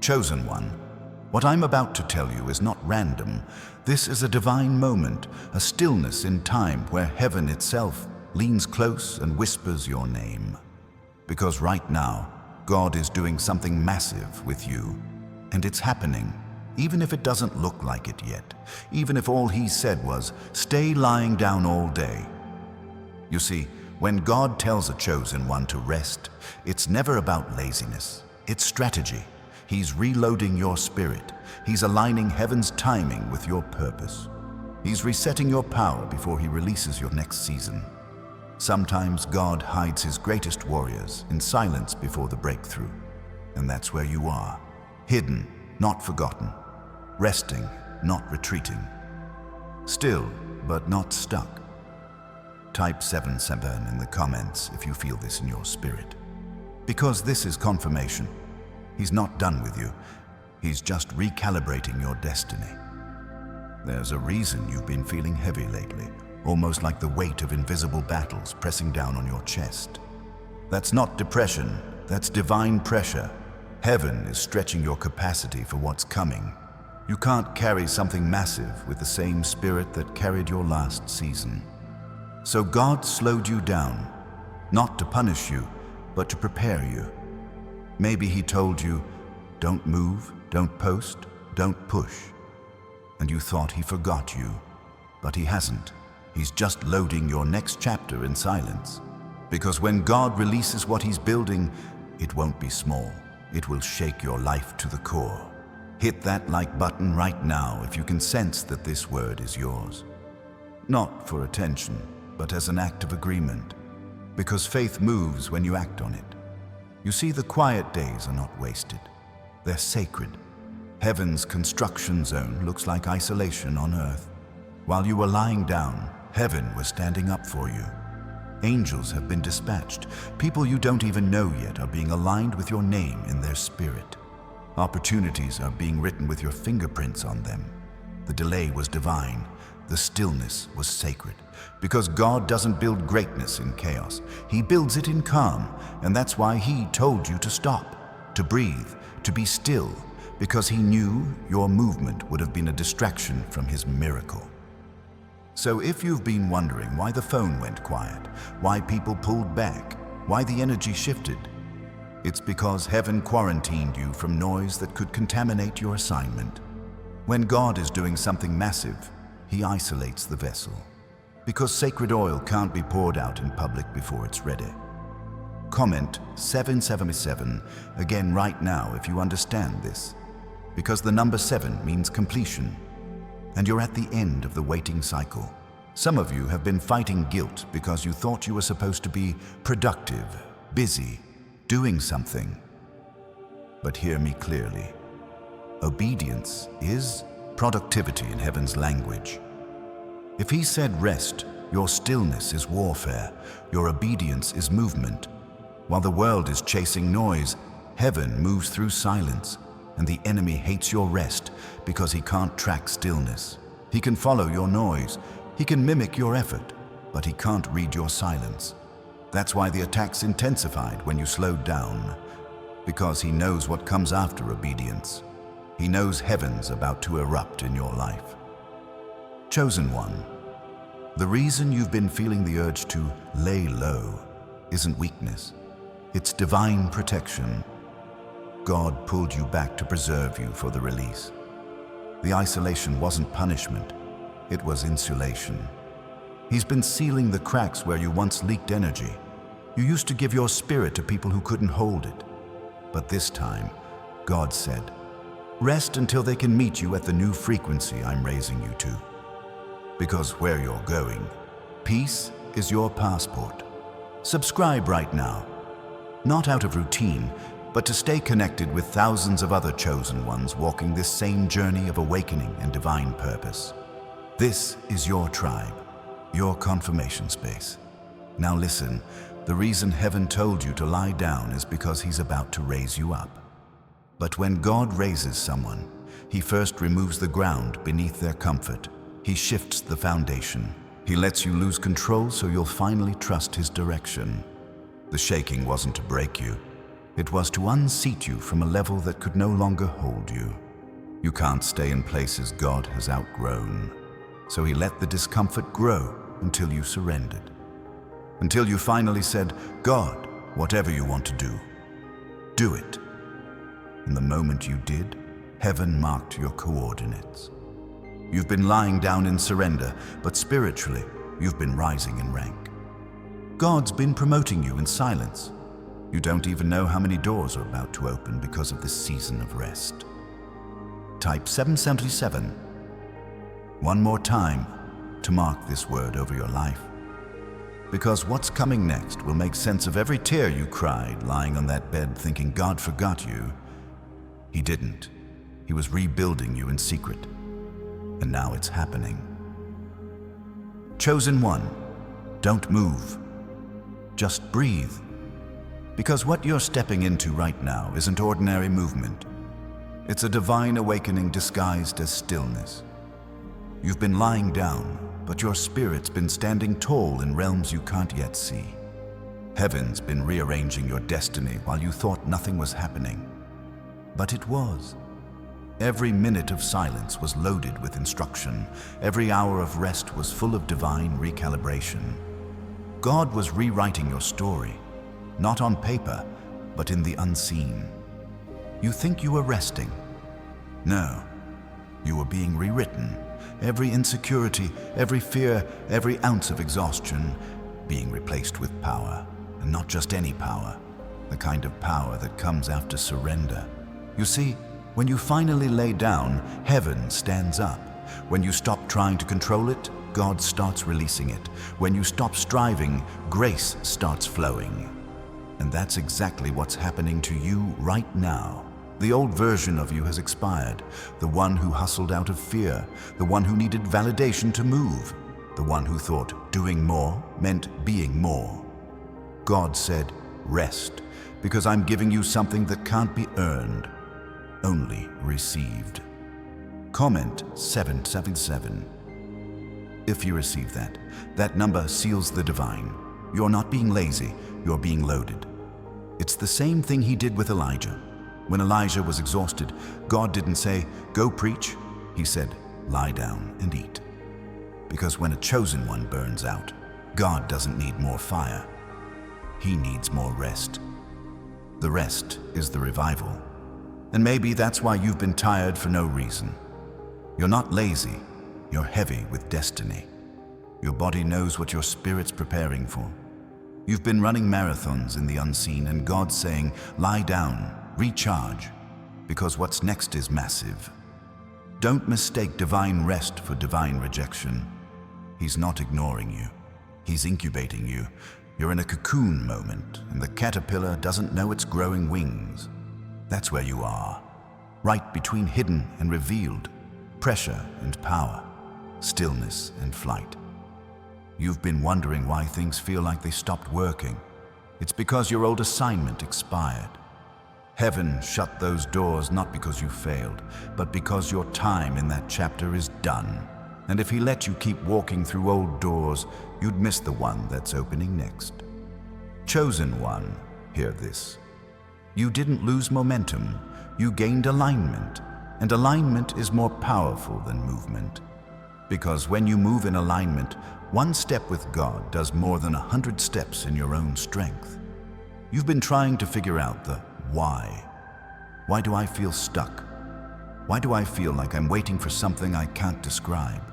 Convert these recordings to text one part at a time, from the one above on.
Chosen one, what I'm about to tell you is not random. This is a divine moment, a stillness in time where heaven itself leans close and whispers your name. Because right now, God is doing something massive with you, and it's happening, even if it doesn't look like it yet, even if all he said was, stay lying down all day. You see, when God tells a chosen one to rest, it's never about laziness, it's strategy. He's reloading your spirit. He's aligning heaven's timing with your purpose. He's resetting your power before he releases your next season. Sometimes God hides his greatest warriors in silence before the breakthrough. And that's where you are. Hidden, not forgotten. Resting, not retreating. Still, but not stuck. Type 77 in the comments if you feel this in your spirit. Because this is confirmation. He's not done with you. He's just recalibrating your destiny. There's a reason you've been feeling heavy lately, almost like the weight of invisible battles pressing down on your chest. That's not depression, that's divine pressure. Heaven is stretching your capacity for what's coming. You can't carry something massive with the same spirit that carried your last season. So God slowed you down, not to punish you, but to prepare you. Maybe he told you, don't move, don't post, don't push. And you thought he forgot you, but he hasn't. He's just loading your next chapter in silence. Because when God releases what he's building, it won't be small. It will shake your life to the core. Hit that like button right now if you can sense that this word is yours. Not for attention, but as an act of agreement. Because faith moves when you act on it. You see, the quiet days are not wasted. They're sacred. Heaven's construction zone looks like isolation on earth. While you were lying down, heaven was standing up for you. Angels have been dispatched. People you don't even know yet are being aligned with your name in their spirit. Opportunities are being written with your fingerprints on them. The delay was divine. The stillness was sacred. Because God doesn't build greatness in chaos. He builds it in calm, and that's why he told you to stop, to breathe, to be still, because he knew your movement would have been a distraction from his miracle. So if you've been wondering why the phone went quiet, why people pulled back, why the energy shifted, it's because heaven quarantined you from noise that could contaminate your assignment. When God is doing something massive, he isolates the vessel. Because sacred oil can't be poured out in public before it's ready. Comment 777 again right now if you understand this. Because the number 7 means completion. And you're at the end of the waiting cycle. Some of you have been fighting guilt because you thought you were supposed to be productive, busy, doing something. But hear me clearly. Obedience is productivity in heaven's language. If he said rest, your stillness is warfare, your obedience is movement. While the world is chasing noise, heaven moves through silence, and the enemy hates your rest because he can't track stillness. He can follow your noise, he can mimic your effort, but he can't read your silence. That's why the attacks intensified when you slowed down, because he knows what comes after obedience. He knows heaven's about to erupt in your life. Chosen one, the reason you've been feeling the urge to lay low isn't weakness, it's divine protection. God pulled you back to preserve you for the release. The isolation wasn't punishment, it was insulation. He's been sealing the cracks where you once leaked energy. You used to give your spirit to people who couldn't hold it. But this time, God said, rest until they can meet you at the new frequency I'm raising you to. Because where you're going, peace is your passport. Subscribe right now, not out of routine, but to stay connected with thousands of other chosen ones walking this same journey of awakening and divine purpose. This is your tribe, your confirmation space. Now listen, the reason heaven told you to lie down is because he's about to raise you up. But when God raises someone, he first removes the ground beneath their comfort. He shifts the foundation. He lets you lose control so you'll finally trust his direction. The shaking wasn't to break you. It was to unseat you from a level that could no longer hold you. You can't stay in places God has outgrown. So he let the discomfort grow until you surrendered. Until you finally said, God, whatever you want to do it. And the moment you did, heaven marked your coordinates. You've been lying down in surrender, but spiritually, you've been rising in rank. God's been promoting you in silence. You don't even know how many doors are about to open because of this season of rest. Type 777 one more time to mark this word over your life. Because what's coming next will make sense of every tear you cried lying on that bed thinking God forgot you. He didn't. He was rebuilding you in secret. And now it's happening. Chosen one, don't move. Just breathe. Because what you're stepping into right now isn't ordinary movement. It's a divine awakening disguised as stillness. You've been lying down, but your spirit's been standing tall in realms you can't yet see. Heaven's been rearranging your destiny while you thought nothing was happening. But it was. Every minute of silence was loaded with instruction. Every hour of rest was full of divine recalibration. God was rewriting your story, not on paper, but in the unseen. You think you were resting? No, you were being rewritten. Every insecurity, every fear, every ounce of exhaustion being replaced with power. And not just any power, the kind of power that comes after surrender. You see, when you finally lay down, heaven stands up. When you stop trying to control it, God starts releasing it. When you stop striving, grace starts flowing. And that's exactly what's happening to you right now. The old version of you has expired, the one who hustled out of fear, the one who needed validation to move, the one who thought doing more meant being more. God said, rest, because I'm giving you something that can't be earned, only received. Comment 777. If you receive that number seals the divine. You're not being lazy, you're being loaded. It's the same thing he did with Elijah. When Elijah was exhausted, God didn't say, go preach. He said, lie down and eat. Because when a chosen one burns out, God doesn't need more fire. He needs more rest. The rest is the revival. And maybe that's why you've been tired for no reason. You're not lazy, you're heavy with destiny. Your body knows what your spirit's preparing for. You've been running marathons in the unseen, and God's saying, lie down, recharge, because what's next is massive. Don't mistake divine rest for divine rejection. He's not ignoring you. He's incubating you. You're in a cocoon moment, and the caterpillar doesn't know it's growing wings. That's where you are, right between hidden and revealed, pressure and power, stillness and flight. You've been wondering why things feel like they stopped working. It's because your old assignment expired. Heaven shut those doors not because you failed, but because your time in that chapter is done. And if he let you keep walking through old doors, you'd miss the one that's opening next. Chosen one, hear this. You didn't lose momentum, you gained alignment. And alignment is more powerful than movement. Because when you move in alignment, one step with God does more than 100 steps in your own strength. You've been trying to figure out the why. Why do I feel stuck? Why do I feel like I'm waiting for something I can't describe?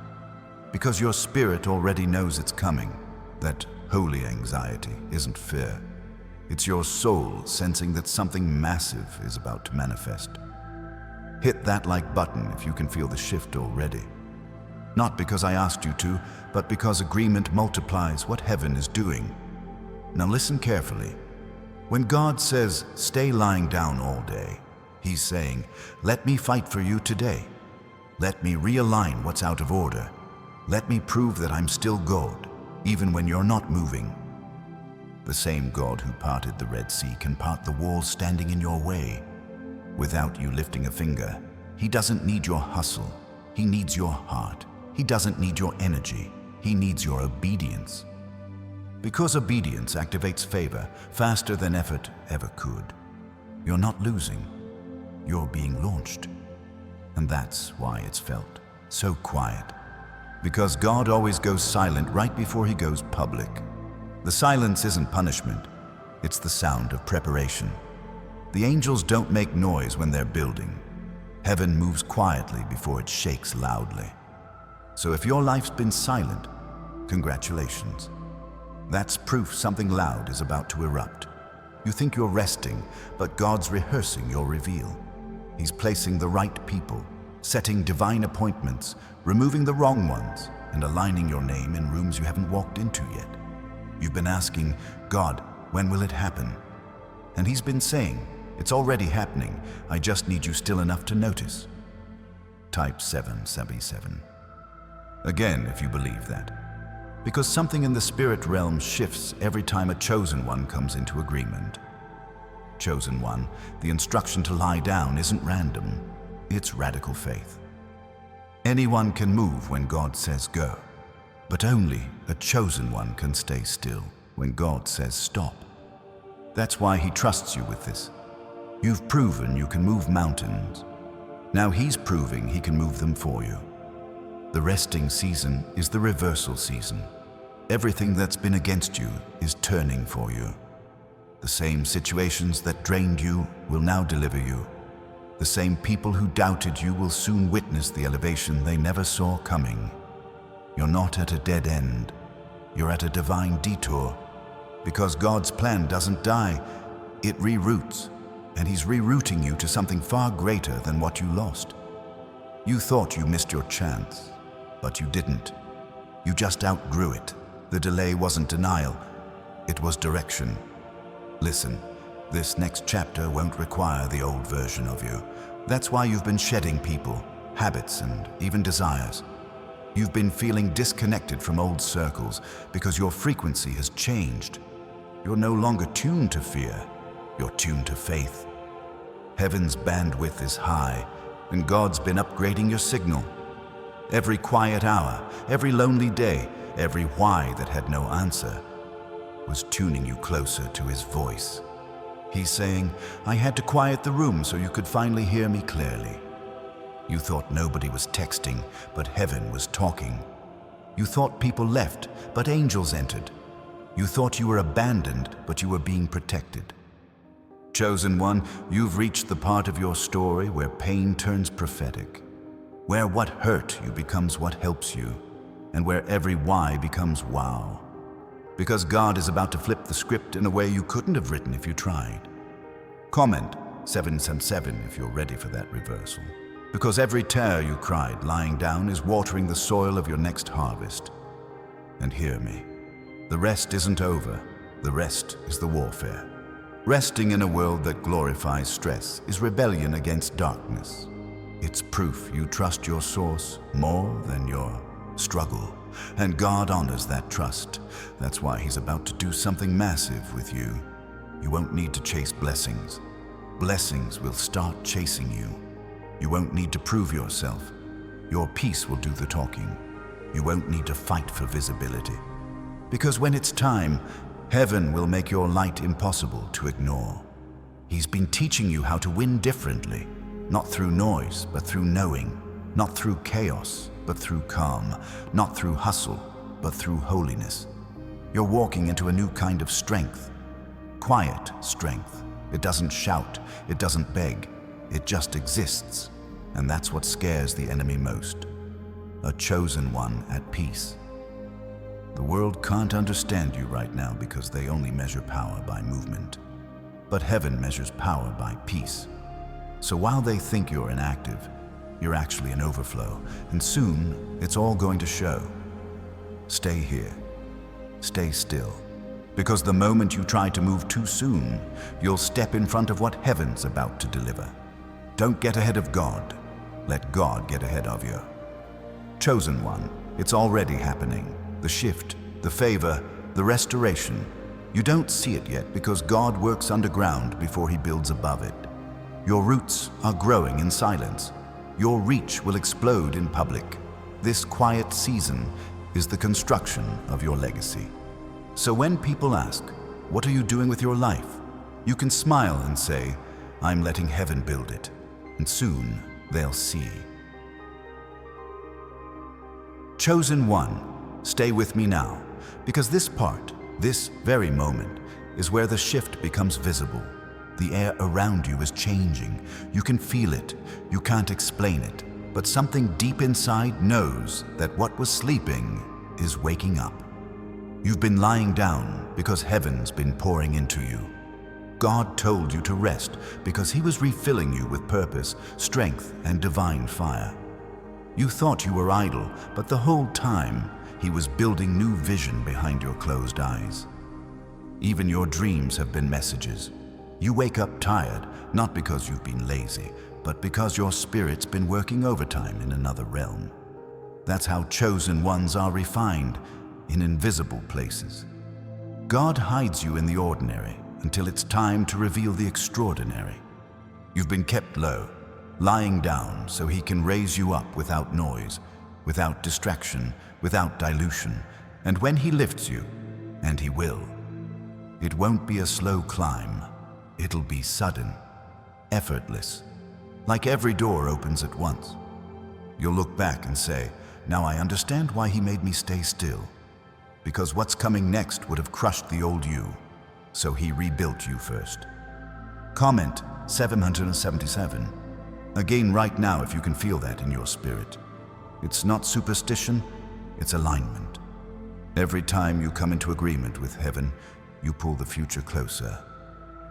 Because your spirit already knows it's coming. That holy anxiety isn't fear. It's your soul sensing that something massive is about to manifest. Hit that like button if you can feel the shift already. Not because I asked you to, but because agreement multiplies what heaven is doing. Now listen carefully. When God says, stay lying down all day, he's saying, let me fight for you today. Let me realign what's out of order. Let me prove that I'm still God, even when you're not moving. The same God who parted the Red Sea can part the walls standing in your way. Without you lifting a finger, he doesn't need your hustle. He needs your heart. He doesn't need your energy. He needs your obedience. Because obedience activates favor faster than effort ever could. You're not losing. You're being launched. And that's why it's felt so quiet. Because God always goes silent right before he goes public. The silence isn't punishment. It's the sound of preparation. The angels don't make noise when they're building. Heaven moves quietly before it shakes loudly. So if your life's been silent, congratulations. That's proof something loud is about to erupt. You think you're resting, but God's rehearsing your reveal. He's placing the right people, setting divine appointments, removing the wrong ones, and aligning your name in rooms you haven't walked into yet. You've been asking, God, when will it happen? And he's been saying, it's already happening. I just need you still enough to notice. Type 777. Again, if you believe that. Because something in the spirit realm shifts every time a chosen one comes into agreement. Chosen one, the instruction to lie down isn't random. It's radical faith. Anyone can move when God says go, but only a chosen one can stay still when God says stop. That's why he trusts you with this. You've proven you can move mountains. Now he's proving he can move them for you. The resting season is the reversal season. Everything that's been against you is turning for you. The same situations that drained you will now deliver you. The same people who doubted you will soon witness the elevation they never saw coming. You're not at a dead end. You're at a divine detour. Because God's plan doesn't die, it reroutes. And he's rerouting you to something far greater than what you lost. You thought you missed your chance, but you didn't. You just outgrew it. The delay wasn't denial, it was direction. Listen, this next chapter won't require the old version of you. That's why you've been shedding people, habits, and even desires. You've been feeling disconnected from old circles because your frequency has changed. You're no longer tuned to fear. You're tuned to faith. Heaven's bandwidth is high, and God's been upgrading your signal. Every quiet hour, every lonely day, every why that had no answer, was tuning you closer to his voice. He's saying, I had to quiet the room so you could finally hear me clearly. You thought nobody was texting, but heaven was talking. You thought people left, but angels entered. You thought you were abandoned, but you were being protected. Chosen one, you've reached the part of your story where pain turns prophetic, where what hurt you becomes what helps you, and where every why becomes wow. Because God is about to flip the script in a way you couldn't have written if you tried. Comment 777 if you're ready for that reversal. Because every tear you cried lying down is watering the soil of your next harvest. And hear me, the rest isn't over. The rest is the warfare. Resting in a world that glorifies stress is rebellion against darkness. It's proof you trust your source more than your struggle. And God honors that trust. That's why he's about to do something massive with you. You won't need to chase blessings. Blessings will start chasing you. You won't need to prove yourself. Your peace will do the talking. You won't need to fight for visibility. Because when it's time, heaven will make your light impossible to ignore. He's been teaching you how to win differently, not through noise, but through knowing, not through chaos, but through calm, not through hustle, but through holiness. You're walking into a new kind of strength, quiet strength. It doesn't shout, it doesn't beg, it just exists. And that's what scares the enemy most. A chosen one at peace. The world can't understand you right now because they only measure power by movement. But heaven measures power by peace. So while they think you're inactive, you're actually in overflow, and soon it's all going to show. Stay here. Stay still. Because the moment you try to move too soon, you'll step in front of what heaven's about to deliver. Don't get ahead of God. Let God get ahead of you. Chosen one, it's already happening. The shift, the favor, the restoration. You don't see it yet because God works underground before he builds above it. Your roots are growing in silence. Your reach will explode in public. This quiet season is the construction of your legacy. So when people ask, what are you doing with your life? You can smile and say, I'm letting heaven build it, and soon they'll see. Chosen one, stay with me now, because this part, this very moment, is where the shift becomes visible. The air around you is changing. You can feel it. You can't explain it. But something deep inside knows that what was sleeping is waking up. You've been lying down because heaven's been pouring into you. God told you to rest because He was refilling you with purpose, strength, and divine fire. You thought you were idle, but the whole time He was building new vision behind your closed eyes. Even your dreams have been messages. You wake up tired, not because you've been lazy, but because your spirit's been working overtime in another realm. That's how chosen ones are refined, in invisible places. God hides you in the ordinary until it's time to reveal the extraordinary. You've been kept low, lying down so He can raise you up without noise, without distraction, without dilution. And when He lifts you, and He will, it won't be a slow climb. It'll be sudden, effortless, like every door opens at once. You'll look back and say, now I understand why He made me stay still. Because what's coming next would have crushed the old you, so He rebuilt you first. Comment 777. Again right now if you can feel that in your spirit. It's not superstition, it's alignment. Every time you come into agreement with heaven, you pull the future closer.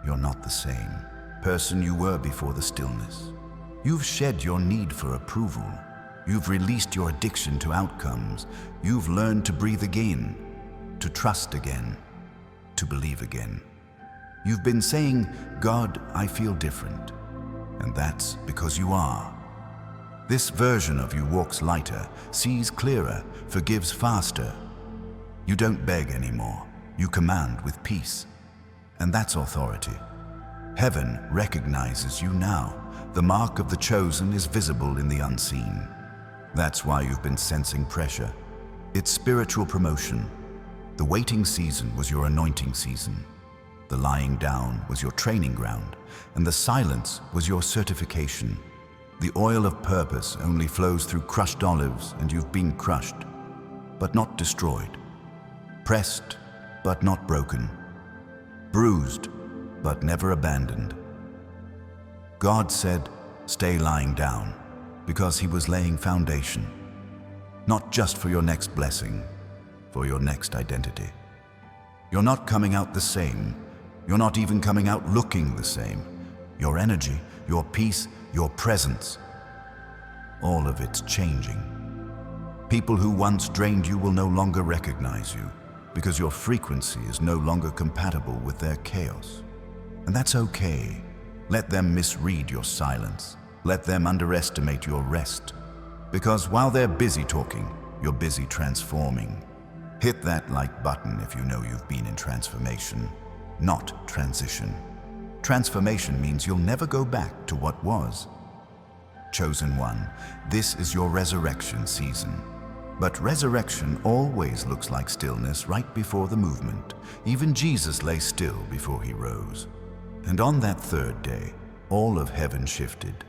You're not the same person you were before the stillness. You've shed your need for approval. You've released your addiction to outcomes. You've learned to breathe again, to trust again, to believe again. You've been saying, God, I feel different. And that's because you are. This version of you walks lighter, sees clearer, forgives faster. You don't beg anymore. You command with peace. And that's authority. Heaven recognizes you now. The mark of the chosen is visible in the unseen. That's why you've been sensing pressure. It's spiritual promotion. The waiting season was your anointing season. The lying down was your training ground, and the silence was your certification. The oil of purpose only flows through crushed olives, and you've been crushed, but not destroyed. Pressed, but not broken. Bruised, but never abandoned. God said, stay lying down, because He was laying foundation, not just for your next blessing, for your next identity. You're not coming out the same. You're not even coming out looking the same. Your energy, your peace, your presence, all of it's changing. People who once drained you will no longer recognize you, because your frequency is no longer compatible with their chaos. And that's okay. Let them misread your silence. Let them underestimate your rest. Because while they're busy talking, you're busy transforming. Hit that like button if you know you've been in transformation, not transition. Transformation means you'll never go back to what was. Chosen one, this is your resurrection season. But resurrection always looks like stillness right before the movement. Even Jesus lay still before He rose. And on that third day, all of heaven shifted.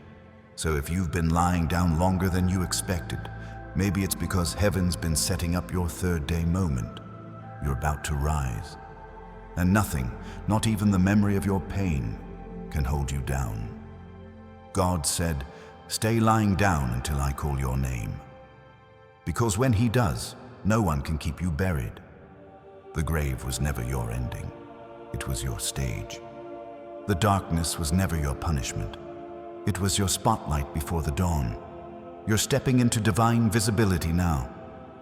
So if you've been lying down longer than you expected, maybe it's because heaven's been setting up your third day moment. You're about to rise. And nothing, not even the memory of your pain, can hold you down. God said, stay lying down until I call your name. Because when He does, no one can keep you buried. The grave was never your ending. It was your stage. The darkness was never your punishment. It was your spotlight before the dawn. You're stepping into divine visibility now.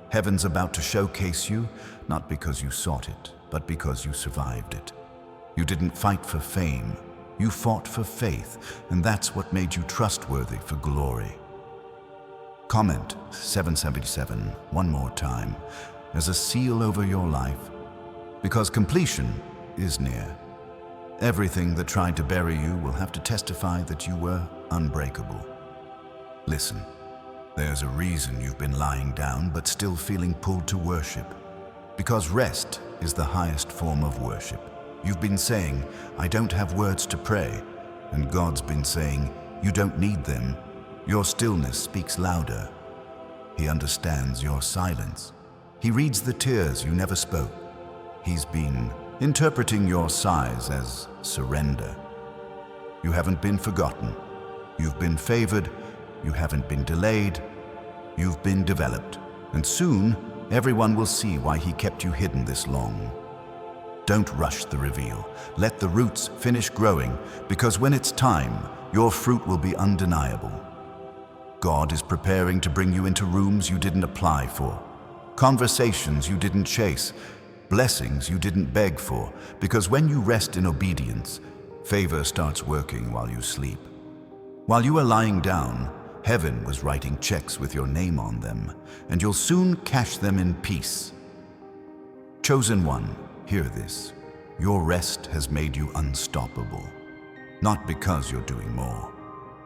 Heaven's about to showcase you, not because you sought it, but because you survived it. You didn't fight for fame. You fought for faith, and that's what made you trustworthy for glory. Comment 777 one more time as a seal over your life, because completion is near. Everything that tried to bury you will have to testify that you were unbreakable. Listen, there's a reason you've been lying down but still feeling pulled to worship. Because rest is the highest form of worship. You've been saying, I don't have words to pray, And God's been saying, you don't need them. Your stillness speaks louder. He understands your silence. He reads the tears you never spoke. He's been interpreting your sighs as surrender. You haven't been forgotten. You've been favored. You haven't been delayed. You've been developed. And soon, everyone will see why he kept you hidden this long. Don't rush the reveal. Let the roots finish growing, because when it's time, your fruit will be undeniable. God is preparing to bring you into rooms you didn't apply for, conversations you didn't chase, blessings you didn't beg for, because when you rest in obedience, favor starts working while you sleep. While you are lying down, heaven was writing checks with your name on them, and you'll soon cash them in peace. Chosen one, hear this. Your rest has made you unstoppable. Not because you're doing more,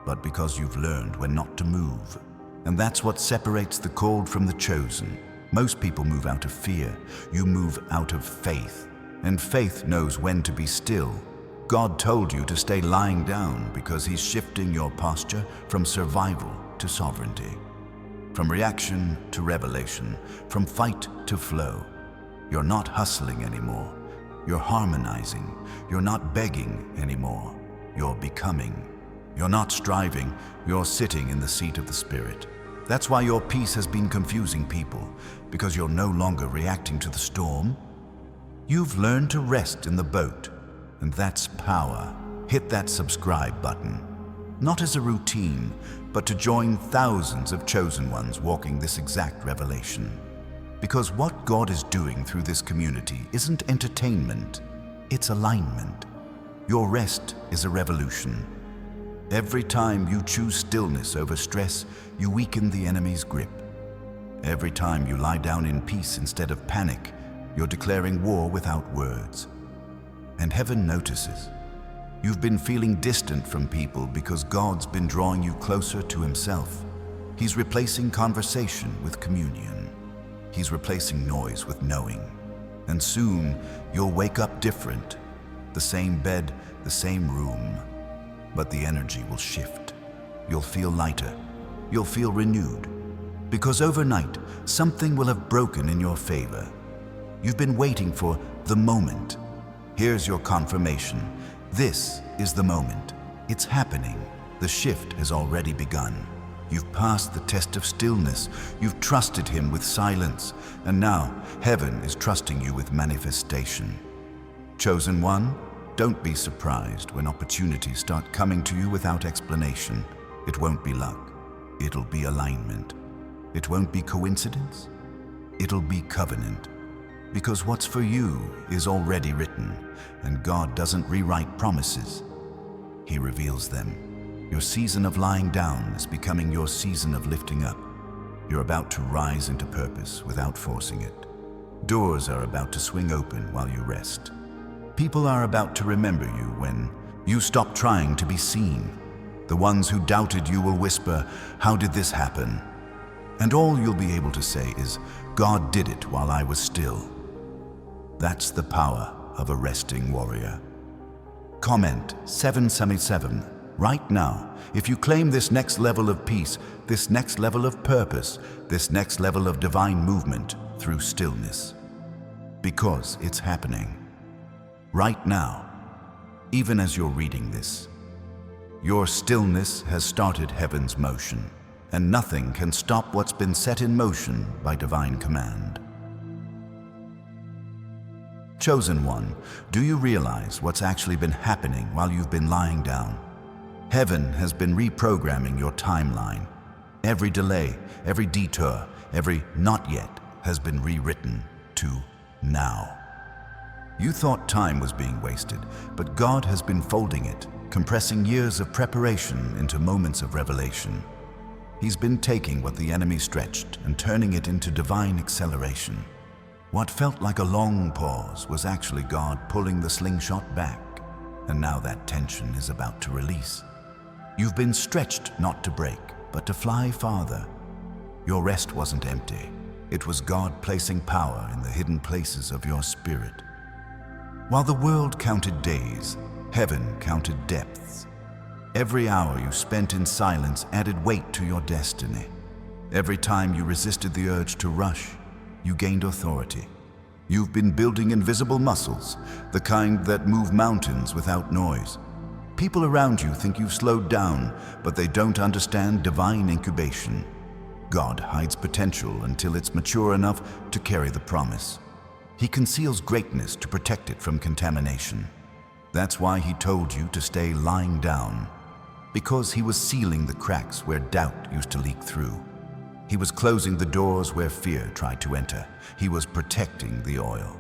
but because you've learned when not to move. And that's what separates the called from the chosen. Most people move out of fear. You move out of faith. And faith knows when to be still. God told you to stay lying down because He's shifting your posture from survival to sovereignty, from reaction to revelation, from fight to flow. You're not hustling anymore. You're harmonizing. You're not begging anymore. You're becoming. You're not striving. You're sitting in the seat of the Spirit. That's why your peace has been confusing people, because you're no longer reacting to the storm. You've learned to rest in the boat, and that's power. Hit that subscribe button, not as a routine, but to join thousands of chosen ones walking this exact revelation. Because what God is doing through this community isn't entertainment, it's alignment. Your rest is a revolution. Every time you choose stillness over stress, you weaken the enemy's grip. Every time you lie down in peace instead of panic, you're declaring war without words. And heaven notices. You've been feeling distant from people because God's been drawing you closer to Himself. He's replacing conversation with communion. He's replacing noise with knowing. And soon, you'll wake up different. The same bed, the same room. But the energy will shift. You'll feel lighter. You'll feel renewed. Because overnight, something will have broken in your favor. You've been waiting for the moment. Here's your confirmation. This is the moment. It's happening. The shift has already begun. You've passed the test of stillness. You've trusted Him with silence. And now, heaven is trusting you with manifestation. Chosen one, don't be surprised when opportunities start coming to you without explanation. It won't be luck. It'll be alignment. It won't be coincidence. It'll be covenant. Because what's for you is already written, and God doesn't rewrite promises. He reveals them. Your season of lying down is becoming your season of lifting up. You're about to rise into purpose without forcing it. Doors are about to swing open while you rest. People are about to remember you when you stop trying to be seen. The ones who doubted you will whisper, "How did this happen?" And all you'll be able to say is, "God did it while I was still." That's the power of a resting warrior. Comment 777 right now if you claim this next level of peace, this next level of purpose, this next level of divine movement through stillness. Because it's happening. Right now, even as you're reading this, your stillness has started heaven's motion, and nothing can stop what's been set in motion by divine command. Chosen one, do you realize what's actually been happening while you've been lying down? Heaven has been reprogramming your timeline. Every delay, every detour, every not yet has been rewritten to now. You thought time was being wasted, but God has been folding it, compressing years of preparation into moments of revelation. He's been taking what the enemy stretched and turning it into divine acceleration. What felt like a long pause was actually God pulling the slingshot back, and now that tension is about to release. You've been stretched not to break, but to fly farther. Your rest wasn't empty. It was God placing power in the hidden places of your spirit. While the world counted days, heaven counted depths. Every hour you spent in silence added weight to your destiny. Every time you resisted the urge to rush, you gained authority. You've been building invisible muscles, the kind that move mountains without noise. People around you think you've slowed down, but they don't understand divine incubation. God hides potential until it's mature enough to carry the promise. He conceals greatness to protect it from contamination. That's why he told you to stay lying down, because he was sealing the cracks where doubt used to leak through. He was closing the doors where fear tried to enter. He was protecting the oil.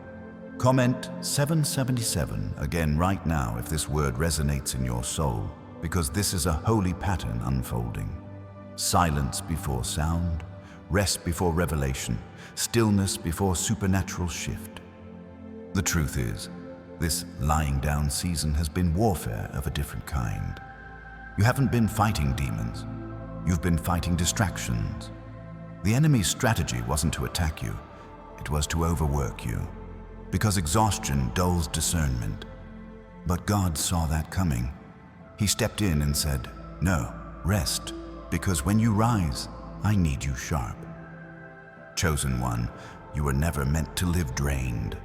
Comment 777 again right now if this word resonates in your soul, because this is a holy pattern unfolding. Silence before sound, rest before revelation, stillness before supernatural shift. The truth is, this lying down season has been warfare of a different kind. You haven't been fighting demons. You've been fighting distractions. The enemy's strategy wasn't to attack you, it was to overwork you, because exhaustion dulls discernment. But God saw that coming. He stepped in and said, "No, rest, because when you rise, I need you sharp." Chosen one, you were never meant to live drained.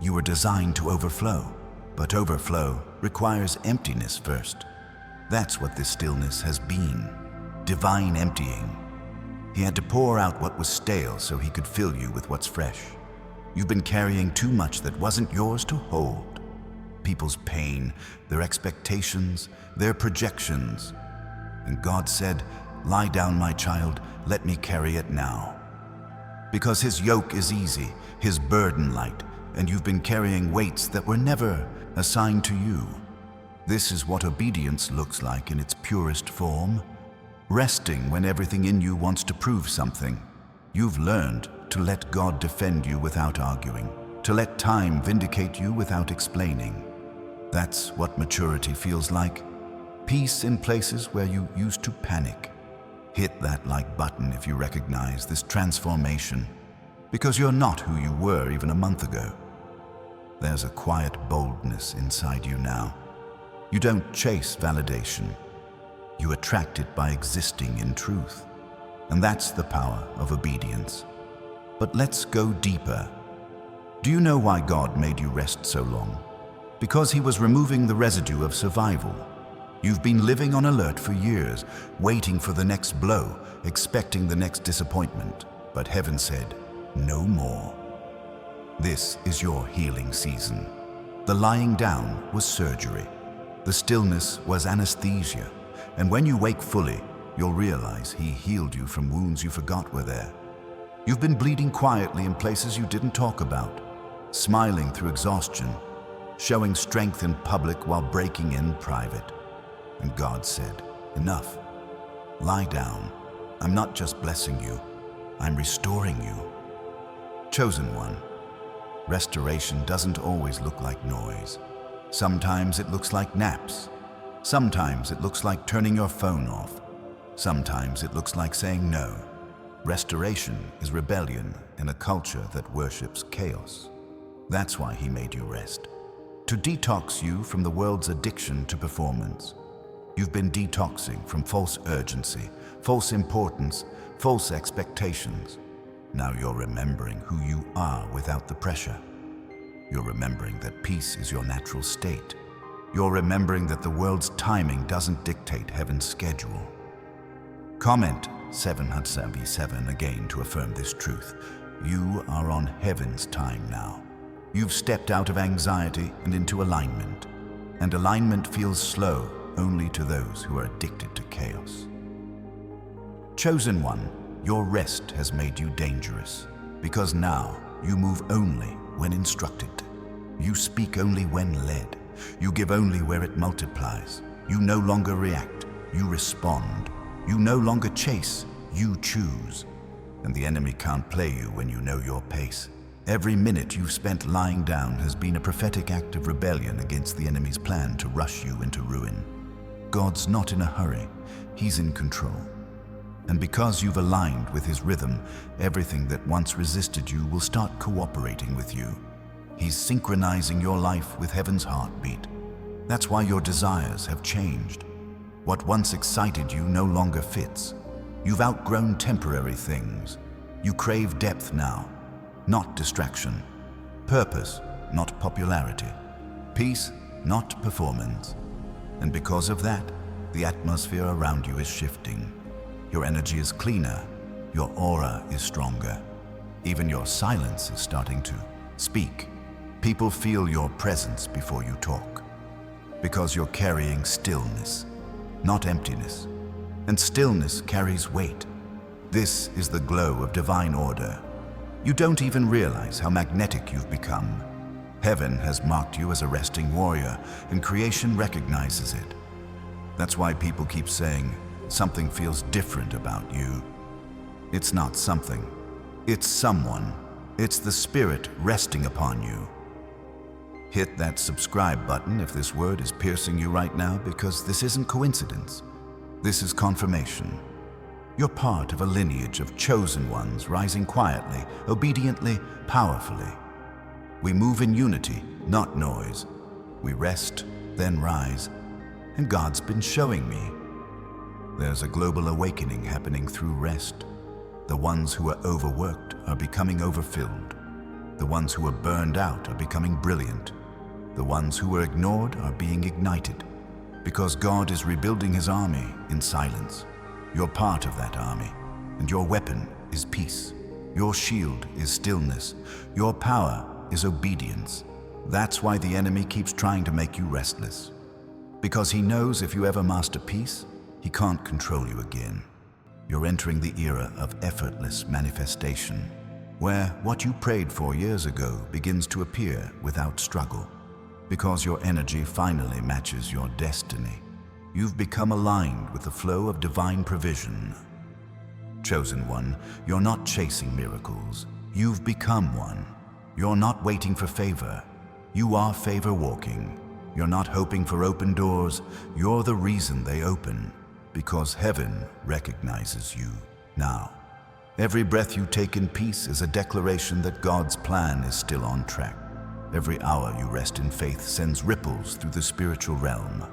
You were designed to overflow, but overflow requires emptiness first. That's what this stillness has been, divine emptying. He had to pour out what was stale so he could fill you with what's fresh. You've been carrying too much that wasn't yours to hold. People's pain, their expectations, their projections. And God said, "Lie down, my child, let me carry it now." Because his yoke is easy, his burden light, and you've been carrying weights that were never assigned to you. This is what obedience looks like in its purest form. Resting when everything in you wants to prove something. You've learned to let God defend you without arguing, to let time vindicate you without explaining. That's what maturity feels like. Peace in places where you used to panic. Hit that like button if you recognize this transformation, because you're not who you were even a month ago. There's a quiet boldness inside you now. You don't chase validation. You attract it by existing in truth. And that's the power of obedience. But let's go deeper. Do you know why God made you rest so long? Because he was removing the residue of survival. You've been living on alert for years, waiting for the next blow, expecting the next disappointment. But heaven said, "No more." This is your healing season. The lying down was surgery. The stillness was anesthesia. And when you wake fully, you'll realize he healed you from wounds you forgot were there. You've been bleeding quietly in places you didn't talk about, smiling through exhaustion, showing strength in public while breaking in private. And God said, "Enough. Lie down. I'm not just blessing you, I'm restoring you." Chosen one, restoration doesn't always look like noise. Sometimes it looks like naps. Sometimes it looks like turning your phone off. Sometimes it looks like saying no. Restoration is rebellion in a culture that worships chaos. That's why he made you rest. To detox you from the world's addiction to performance. You've been detoxing from false urgency, false importance, false expectations. Now you're remembering who you are without the pressure. You're remembering that peace is your natural state. You're remembering that the world's timing doesn't dictate heaven's schedule. Comment 777 again to affirm this truth. You are on heaven's time now. You've stepped out of anxiety and into alignment. And alignment feels slow only to those who are addicted to chaos. Chosen one, your rest has made you dangerous, because now you move only when instructed. You speak only when led. You give only where it multiplies. You no longer react, you respond. You no longer chase, you choose. And the enemy can't play you when you know your pace. Every minute you've spent lying down has been a prophetic act of rebellion against the enemy's plan to rush you into ruin. God's not in a hurry, he's in control. And because you've aligned with his rhythm, everything that once resisted you will start cooperating with you. He's synchronizing your life with heaven's heartbeat. That's why your desires have changed. What once excited you no longer fits. You've outgrown temporary things. You crave depth now, not distraction. Purpose, not popularity. Peace, not performance. And because of that, the atmosphere around you is shifting. Your energy is cleaner. Your aura is stronger. Even your silence is starting to speak. People feel your presence before you talk. Because you're carrying stillness, not emptiness. And stillness carries weight. This is the glow of divine order. You don't even realize how magnetic you've become. Heaven has marked you as a resting warrior, and creation recognizes it. That's why people keep saying, something feels different about you. It's not something. It's someone. It's the Spirit resting upon you. Hit that subscribe button if this word is piercing you right now, because this isn't coincidence. This is confirmation. You're part of a lineage of chosen ones rising quietly, obediently, powerfully. We move in unity, not noise. We rest, then rise. And God's been showing me. There's a global awakening happening through rest. The ones who are overworked are becoming overfilled. The ones who are burned out are becoming brilliant. The ones who were ignored are being ignited. Because God is rebuilding His army in silence. You're part of that army, and your weapon is peace. Your shield is stillness. Your power is obedience. That's why the enemy keeps trying to make you restless. Because he knows if you ever master peace, he can't control you again. You're entering the era of effortless manifestation, where what you prayed for years ago begins to appear without struggle. Because your energy finally matches your destiny. You've become aligned with the flow of divine provision. Chosen one, you're not chasing miracles. You've become one. You're not waiting for favor. You are favor walking. You're not hoping for open doors. You're the reason they open, because heaven recognizes you now. Every breath you take in peace is a declaration that God's plan is still on track. Every hour you rest in faith sends ripples through the spiritual realm.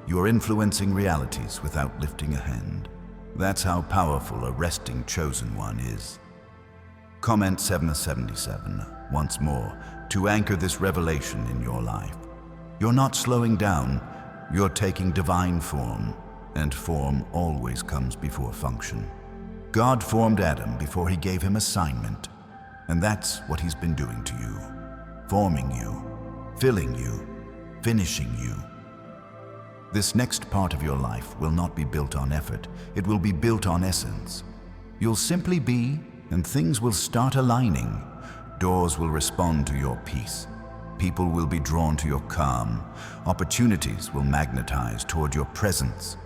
You are influencing realities without lifting a hand. That's how powerful a resting chosen one is. Comment 777 once more to anchor this revelation in your life. You're not slowing down, you're taking divine form, and form always comes before function. God formed Adam before He gave him assignment, and that's what He's been doing to you. Forming you, filling you, finishing you. This next part of your life will not be built on effort, it will be built on essence. You'll simply be, and things will start aligning. Doors will respond to your peace. People will be drawn to your calm. Opportunities will magnetize toward your presence.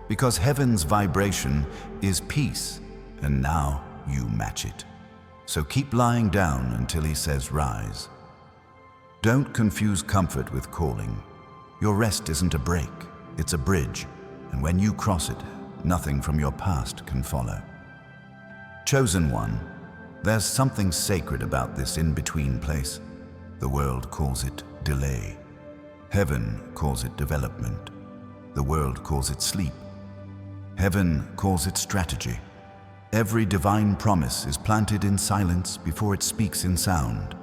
Because heaven's vibration is peace, and now you match it. So keep lying down until He says rise. Don't confuse comfort with calling. Your rest isn't a break, it's a bridge, and when you cross it, nothing from your past can follow. Chosen one, there's something sacred about this in-between place. The world calls it delay. Heaven calls it development. The world calls it sleep. Heaven calls it strategy. Every divine promise is planted in silence before it speaks in sound.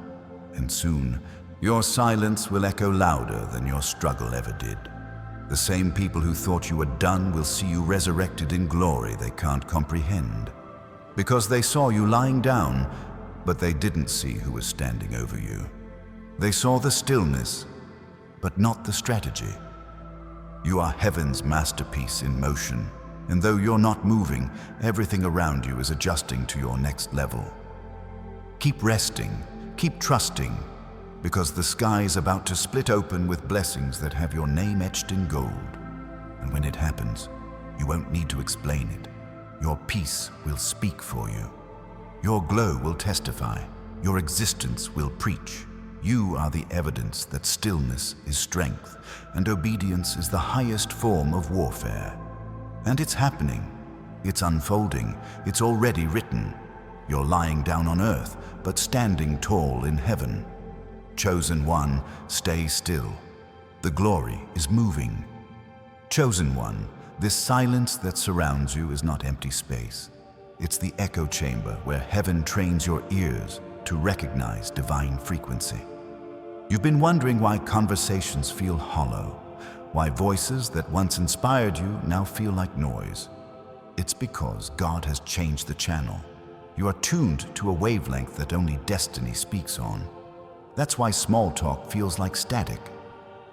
And soon, your silence will echo louder than your struggle ever did. The same people who thought you were done will see you resurrected in glory they can't comprehend. Because they saw you lying down, but they didn't see who was standing over you. They saw the stillness, but not the strategy. You are heaven's masterpiece in motion, and though you're not moving, everything around you is adjusting to your next level. Keep resting, keep trusting, because the sky is about to split open with blessings that have your name etched in gold. And when it happens, you won't need to explain it. Your peace will speak for you. Your glow will testify. Your existence will preach. You are the evidence that stillness is strength, and obedience is the highest form of warfare. And it's happening. It's unfolding. It's already written. You're lying down on earth, but standing tall in heaven. Chosen one, stay still. The glory is moving. Chosen one, This silence that surrounds you is not empty space. It's the echo chamber where heaven trains your ears to recognize divine frequency. You've been wondering why conversations feel hollow, why voices that once inspired you now feel like noise. It's because God has changed the channel. You are tuned to a wavelength that only destiny speaks on. That's why small talk feels like static.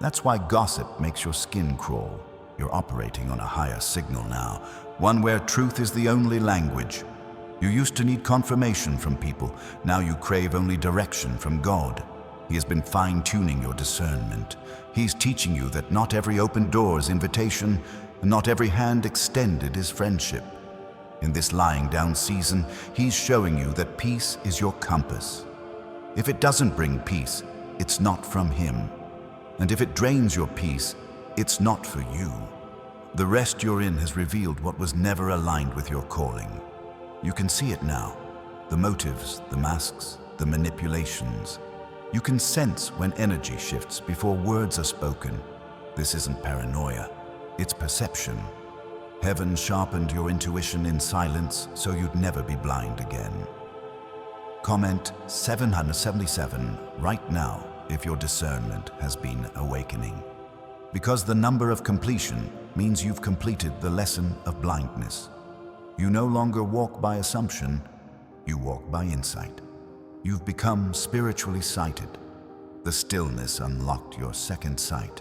That's why gossip makes your skin crawl. You're operating on a higher signal now, one where truth is the only language. You used to need confirmation from people. Now you crave only direction from God. He has been fine-tuning your discernment. He's teaching you that not every open door is invitation, and not every hand extended is friendship. In this lying down season, He's showing you that peace is your compass. If it doesn't bring peace, it's not from Him. And if it drains your peace, it's not for you. The rest you're in has revealed what was never aligned with your calling. You can see it now. The motives, the masks, the manipulations. You can sense when energy shifts before words are spoken. This isn't paranoia, it's perception. Heaven sharpened your intuition in silence so you'd never be blind again. Comment 777 right now if your discernment has been awakening. Because the number of completion means you've completed the lesson of blindness. You no longer walk by assumption, you walk by insight. You've become spiritually sighted. The stillness unlocked your second sight.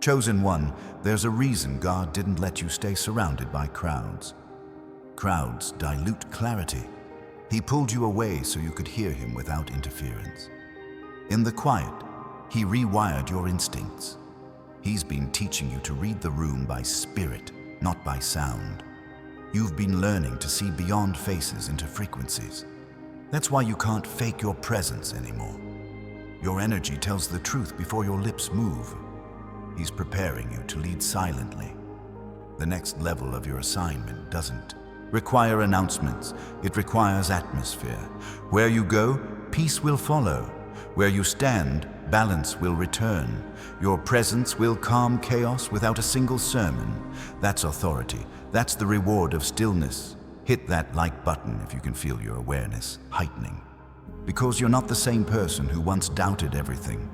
Chosen one, there's a reason God didn't let you stay surrounded by crowds. Crowds dilute clarity. He pulled you away so you could hear Him without interference. In the quiet, He rewired your instincts. He's been teaching you to read the room by spirit, not by sound. You've been learning to see beyond faces into frequencies. That's why you can't fake your presence anymore. Your energy tells the truth before your lips move. He's preparing you to lead silently. The next level of your assignment doesn't require announcements. It requires atmosphere. Where you go, peace will follow. Where you stand, balance will return. Your presence will calm chaos without a single sermon. That's authority. That's the reward of stillness. Hit that like button if you can feel your awareness heightening. Because you're not the same person who once doubted everything.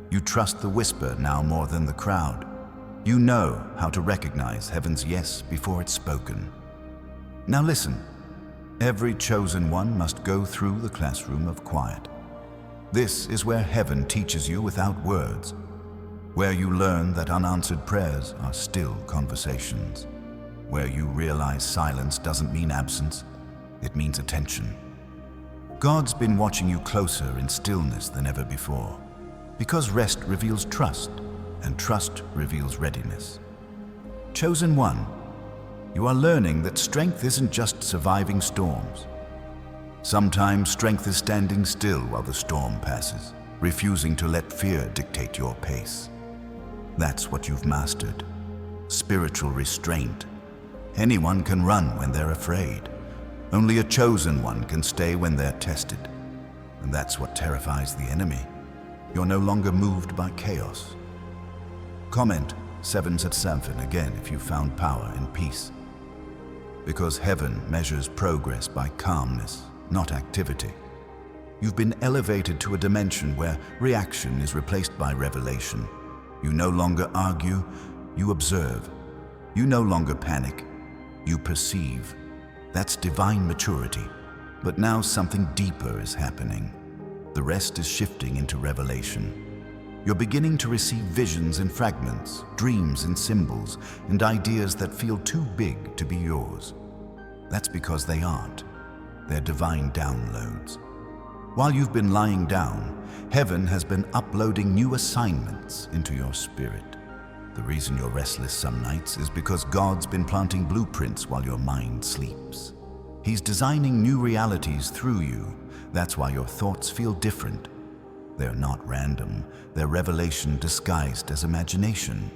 You trust the whisper now more than the crowd. You know how to recognize heaven's yes before it's spoken. Now listen, every chosen one must go through the classroom of quiet. This is where heaven teaches you without words, where you learn that unanswered prayers are still conversations, where you realize silence doesn't mean absence, it means attention. God's been watching you closer in stillness than ever before, because rest reveals trust, and trust reveals readiness. Chosen one, you are learning that strength isn't just surviving storms. Sometimes strength is standing still while the storm passes, refusing to let fear dictate your pace. That's what you've mastered. Spiritual restraint. Anyone can run when they're afraid. Only a chosen one can stay when they're tested. And that's what terrifies the enemy. You're no longer moved by chaos. Comment 777 again if you found power in peace. Because heaven measures progress by calmness, not activity. You've been elevated to a dimension where reaction is replaced by revelation. You no longer argue, you observe. You no longer panic, you perceive. That's divine maturity. But now something deeper is happening. The rest is shifting into revelation. You're beginning to receive visions in fragments, dreams in symbols, and ideas that feel too big to be yours. That's because they aren't. They're divine downloads. While you've been lying down, heaven has been uploading new assignments into your spirit. The reason you're restless some nights is because God's been planting blueprints while your mind sleeps. He's designing new realities through you. That's why your thoughts feel different. They're not random. They're revelation disguised as imagination.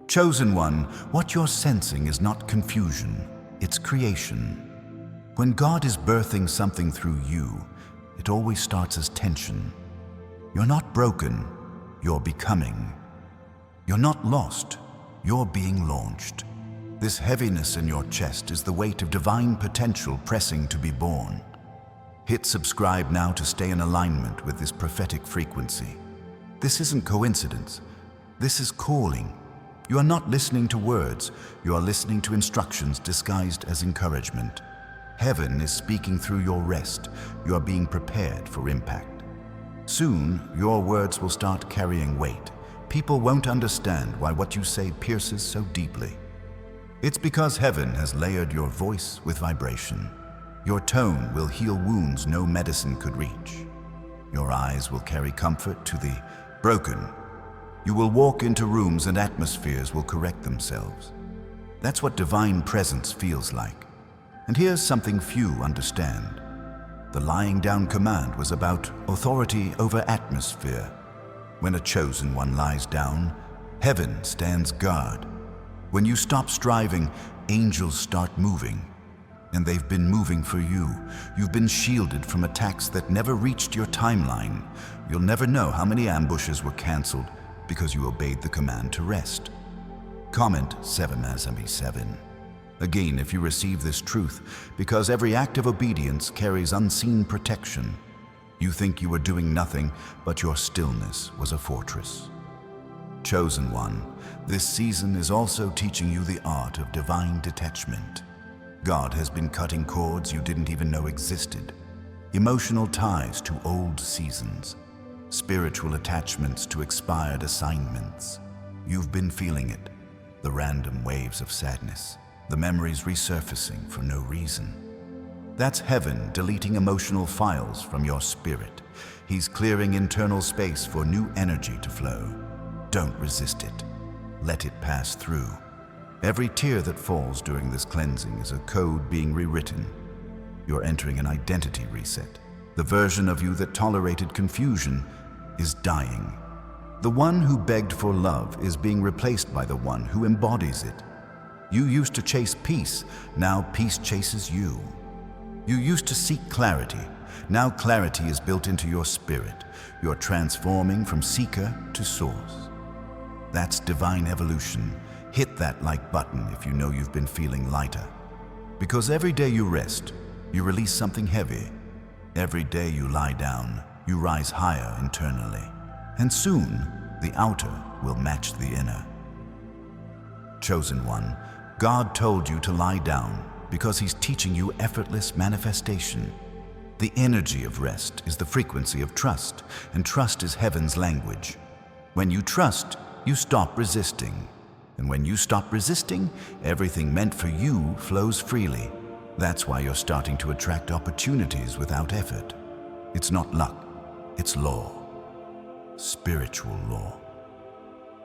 Chosen one, what you're sensing is not confusion, it's creation. When God is birthing something through you, it always starts as tension. You're not broken, you're becoming. You're not lost, You're being launched. This heaviness in your chest is the weight of divine potential pressing to be born. Hit subscribe now to stay in alignment with this prophetic frequency. This isn't coincidence. This is calling. You are not listening to words. You are listening to instructions disguised as encouragement. Heaven is speaking through your rest. You are being prepared for impact. Soon, your words will start carrying weight. People won't understand why what you say pierces so deeply. It's because heaven has layered your voice with vibration. Your tone will heal wounds no medicine could reach. Your eyes will carry comfort to the broken. You will walk into rooms and atmospheres will correct themselves. That's what divine presence feels like. And here's something few understand. The lying down command was about authority over atmosphere. When a chosen one lies down, heaven stands guard. When you stop striving, angels start moving. And they've been moving for you. You've been shielded from attacks that never reached your timeline. You'll never know how many ambushes were canceled because you obeyed the command to rest. Comment 7. Again, if you receive this truth, because every act of obedience carries unseen protection. You think you were doing nothing, but your stillness was a fortress. Chosen one, this season is also teaching you the art of divine detachment. God has been cutting cords you didn't even know existed. Emotional ties to old seasons. Spiritual attachments to expired assignments. You've been feeling it. The random waves of sadness. The memories resurfacing for no reason. That's heaven deleting emotional files from your spirit. He's clearing internal space for new energy to flow. Don't resist it. Let it pass through. Every tear that falls during this cleansing is a code being rewritten. You're entering an identity reset. The version of you that tolerated confusion is dying. The one who begged for love is being replaced by the one who embodies it. You used to chase peace, now peace chases you. You used to seek clarity. Now clarity is built into your spirit. You're transforming from seeker to source. That's divine evolution. Hit that like button if you know you've been feeling lighter. Because every day you rest, you release something heavy. Every day you lie down, you rise higher internally. And soon, the outer will match the inner. Chosen one, God told you to lie down because He's teaching you effortless manifestation. The energy of rest is the frequency of trust, and trust is heaven's language. When you trust, you stop resisting. And when you stop resisting, everything meant for you flows freely. That's why you're starting to attract opportunities without effort. It's not luck, it's law. Spiritual law.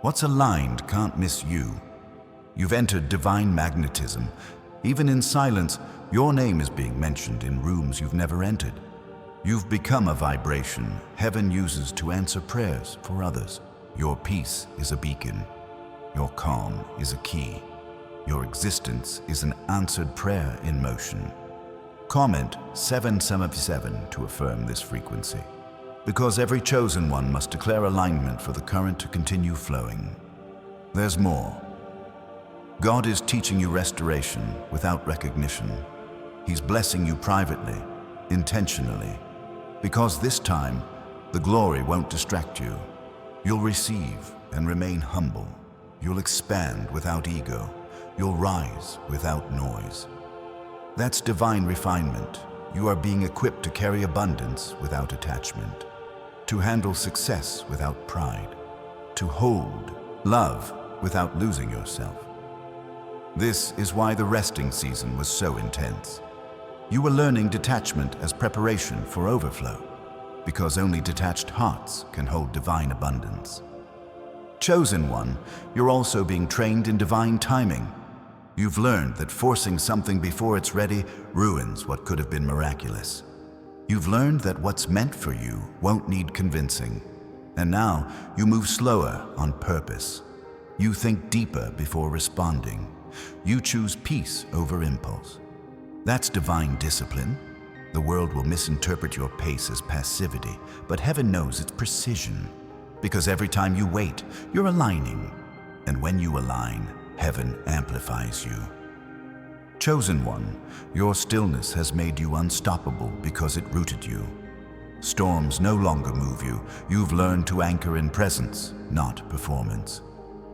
What's aligned can't miss you. You've entered divine magnetism. Even in silence, your name is being mentioned in rooms you've never entered. You've become a vibration heaven uses to answer prayers for others. Your peace is a beacon. Your calm is a key. Your existence is an answered prayer in motion. Comment 777 to affirm this frequency. Because every chosen one must declare alignment for the current to continue flowing. There's more. God is teaching you restoration without recognition. He's blessing you privately, intentionally. Because this time, the glory won't distract you. You'll receive and remain humble. You'll expand without ego. You'll rise without noise. That's divine refinement. You are being equipped to carry abundance without attachment, to handle success without pride, to hold love without losing yourself. This is why the resting season was so intense. You were learning detachment as preparation for overflow, because only detached hearts can hold divine abundance. Chosen one, you're also being trained in divine timing. You've learned that forcing something before it's ready ruins what could have been miraculous. You've learned that what's meant for you won't need convincing. And now you move slower on purpose. You think deeper before responding. You choose peace over impulse. That's divine discipline. The world will misinterpret your pace as passivity, but heaven knows it's precision. Because every time you wait, you're aligning. And when you align, heaven amplifies you. Chosen one, your stillness has made you unstoppable because it rooted you. Storms no longer move you. You've learned to anchor in presence, not performance.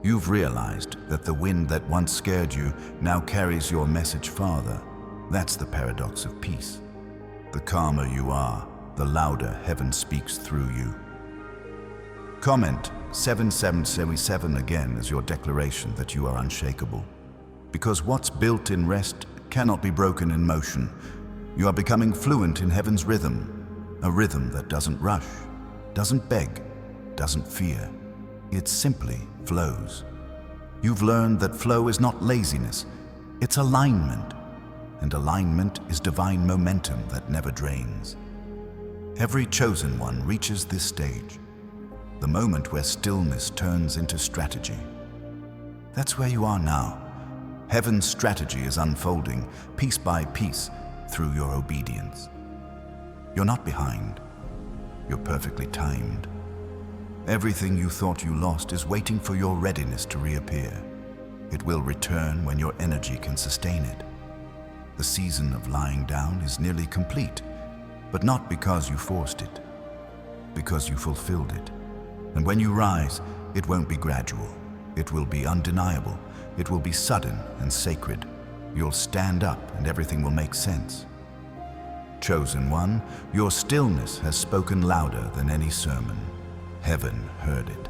You've realized that the wind that once scared you now carries your message farther. That's the paradox of peace. The calmer you are, the louder heaven speaks through you. Comment 7777 again as your declaration that you are unshakable. Because what's built in rest cannot be broken in motion. You are becoming fluent in heaven's rhythm, a rhythm that doesn't rush, doesn't beg, doesn't fear. It simply flows. You've learned that flow is not laziness, it's alignment. And alignment is divine momentum that never drains. Every chosen one reaches this stage, the moment where stillness turns into strategy. That's where you are now. Heaven's strategy is unfolding, piece by piece, through your obedience. You're not behind. You're perfectly timed. Everything you thought you lost is waiting for your readiness to reappear. It will return when your energy can sustain it. The season of lying down is nearly complete, but not because you forced it, because you fulfilled it. And when you rise, it won't be gradual. It will be undeniable. It will be sudden and sacred. You'll stand up and everything will make sense. Chosen one, your stillness has spoken louder than any sermon. Heaven heard it.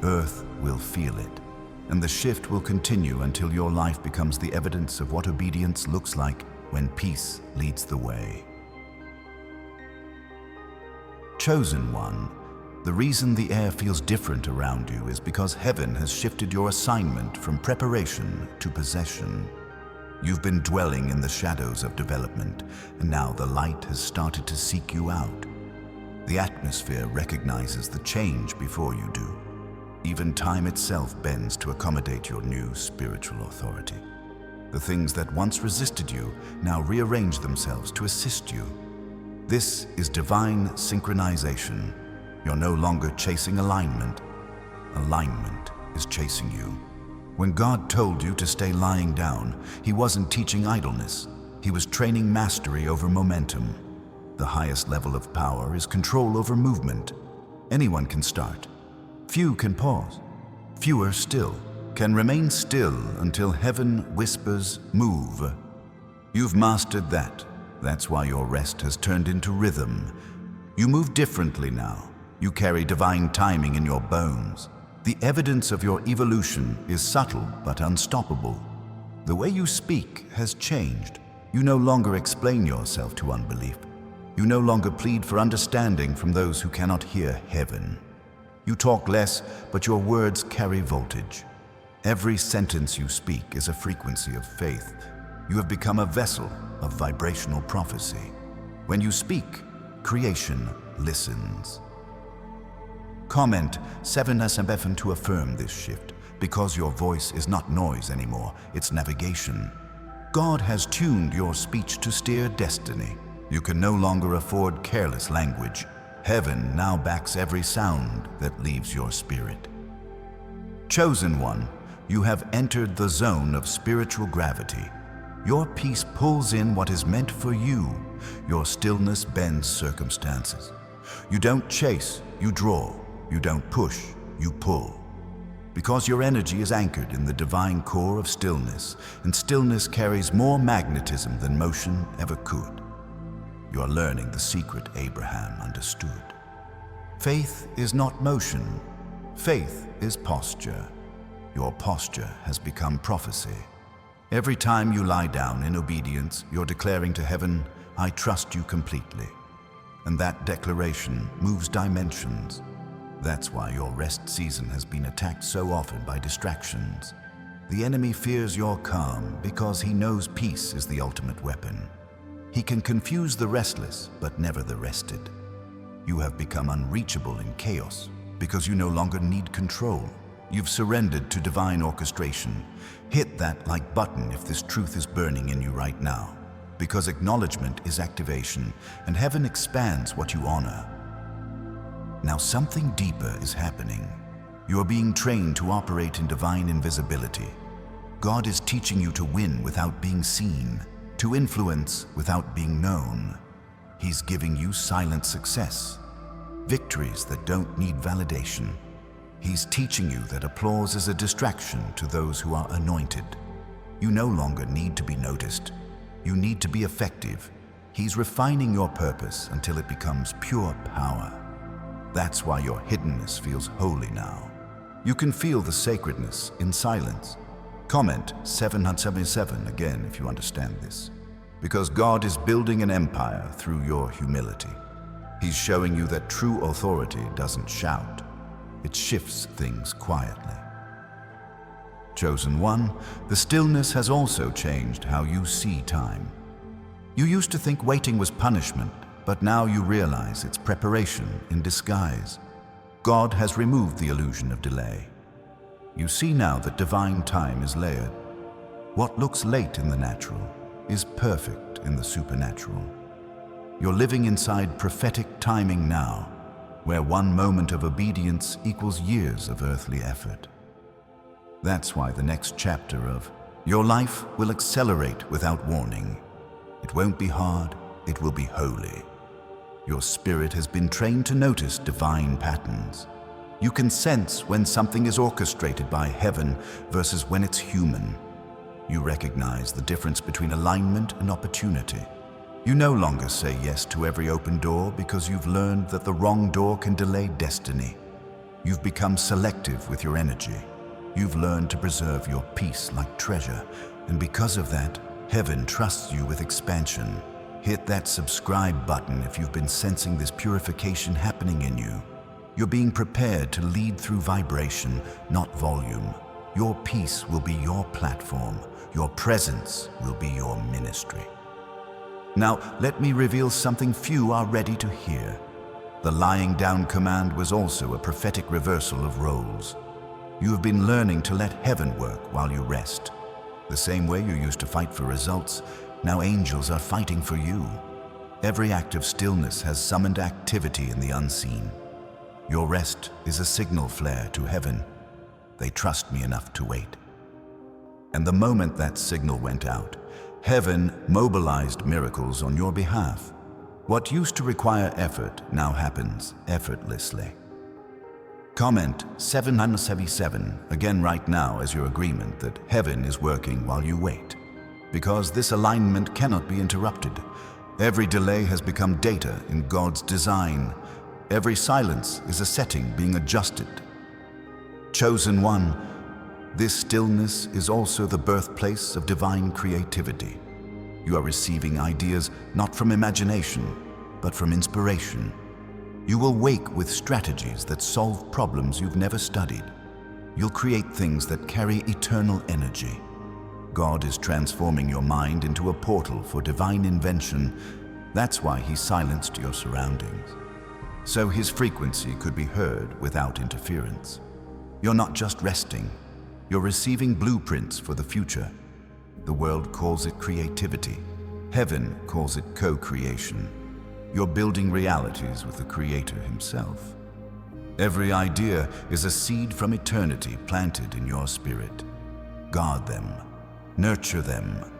Earth will feel it. And the shift will continue until your life becomes the evidence of what obedience looks like when peace leads the way. Chosen one, the reason the air feels different around you is because heaven has shifted your assignment from preparation to possession. You've been dwelling in the shadows of development, and now the light has started to seek you out. The atmosphere recognizes the change before you do. Even time itself bends to accommodate your new spiritual authority. The things that once resisted you now rearrange themselves to assist you. This is divine synchronization. You're no longer chasing alignment. Alignment is chasing you. When God told you to stay lying down, He wasn't teaching idleness. He was training mastery over momentum. The highest level of power is control over movement. Anyone can start. Few can pause. Fewer still can remain still until heaven whispers, move. You've mastered that. That's why your rest has turned into rhythm. You move differently now. You carry divine timing in your bones. The evidence of your evolution is subtle but unstoppable. The way you speak has changed. You no longer explain yourself to unbelief. You no longer plead for understanding from those who cannot hear heaven. You talk less, but your words carry voltage. Every sentence you speak is a frequency of faith. You have become a vessel of vibrational prophecy. When you speak, creation listens. Comment 7SMFN to affirm this shift, because your voice is not noise anymore, it's navigation. God has tuned your speech to steer destiny. You can no longer afford careless language. Heaven now backs every sound that leaves your spirit. Chosen one, you have entered the zone of spiritual gravity. Your peace pulls in what is meant for you. Your stillness bends circumstances. You don't chase, you draw. You don't push, you pull. Because your energy is anchored in the divine core of stillness, and stillness carries more magnetism than motion ever could. You are learning the secret Abraham understood. Faith is not motion. Faith is posture. Your posture has become prophecy. Every time you lie down in obedience, you're declaring to heaven, I trust you completely. And that declaration moves dimensions. That's why your rest season has been attacked so often by distractions. The enemy fears your calm because he knows peace is the ultimate weapon. He can confuse the restless, but never the rested. You have become unreachable in chaos because you no longer need control. You've surrendered to divine orchestration. Hit that like button if this truth is burning in you right now, because acknowledgement is activation, and heaven expands what you honor. Now something deeper is happening. You are being trained to operate in divine invisibility. God is teaching you to win without being seen, to influence without being known. He's giving you silent success, victories that don't need validation. He's teaching you that applause is a distraction to those who are anointed. You no longer need to be noticed. You need to be effective. He's refining your purpose until it becomes pure power. That's why your hiddenness feels holy now. You can feel the sacredness in silence. Comment 777 again if you understand this. Because God is building an empire through your humility. He's showing you that true authority doesn't shout. It shifts things quietly. Chosen one, the stillness has also changed how you see time. You used to think waiting was punishment, but now you realize it's preparation in disguise. God has removed the illusion of delay. You see now that divine time is layered. What looks late in the natural is perfect in the supernatural. You're living inside prophetic timing now, where one moment of obedience equals years of earthly effort. That's why the next chapter of your life will accelerate without warning. It won't be hard, it will be holy. Your spirit has been trained to notice divine patterns. You can sense when something is orchestrated by heaven versus when it's human. You recognize the difference between alignment and opportunity. You no longer say yes to every open door because you've learned that the wrong door can delay destiny. You've become selective with your energy. You've learned to preserve your peace like treasure, and because of that, heaven trusts you with expansion. Hit that subscribe button if you've been sensing this purification happening in you. You're being prepared to lead through vibration, not volume. Your peace will be your platform. Your presence will be your ministry. Now, let me reveal something few are ready to hear. The lying down command was also a prophetic reversal of roles. You have been learning to let heaven work while you rest. The same way you used to fight for results, now angels are fighting for you. Every act of stillness has summoned activity in the unseen. Your rest is a signal flare to heaven. They trust me enough to wait. And the moment that signal went out, heaven mobilized miracles on your behalf. What used to require effort now happens effortlessly. Comment 777 again right now as your agreement that heaven is working while you wait. Because this alignment cannot be interrupted. Every delay has become data in God's design. Every silence is a setting being adjusted. Chosen one, this stillness is also the birthplace of divine creativity. You are receiving ideas not from imagination, but from inspiration. You will wake with strategies that solve problems you've never studied. You'll create things that carry eternal energy. God is transforming your mind into a portal for divine invention. That's why He silenced your surroundings, so His frequency could be heard without interference. You're not just resting, you're receiving blueprints for the future. The world calls it creativity. Heaven calls it co-creation. You're building realities with the Creator Himself. Every idea is a seed from eternity planted in your spirit. Guard them, nurture them,